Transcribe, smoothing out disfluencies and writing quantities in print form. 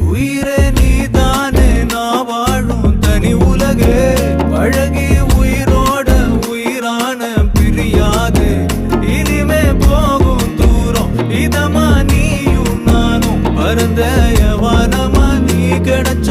உயிரே நீதானே நான் வாழும் தனி உலகே பழகி உயிரோட உயிரான பிரியாது இனிமே போகும் தூரம் இதமா நீயும் நானும் பரந்த யவானமா நீ கிடைச்ச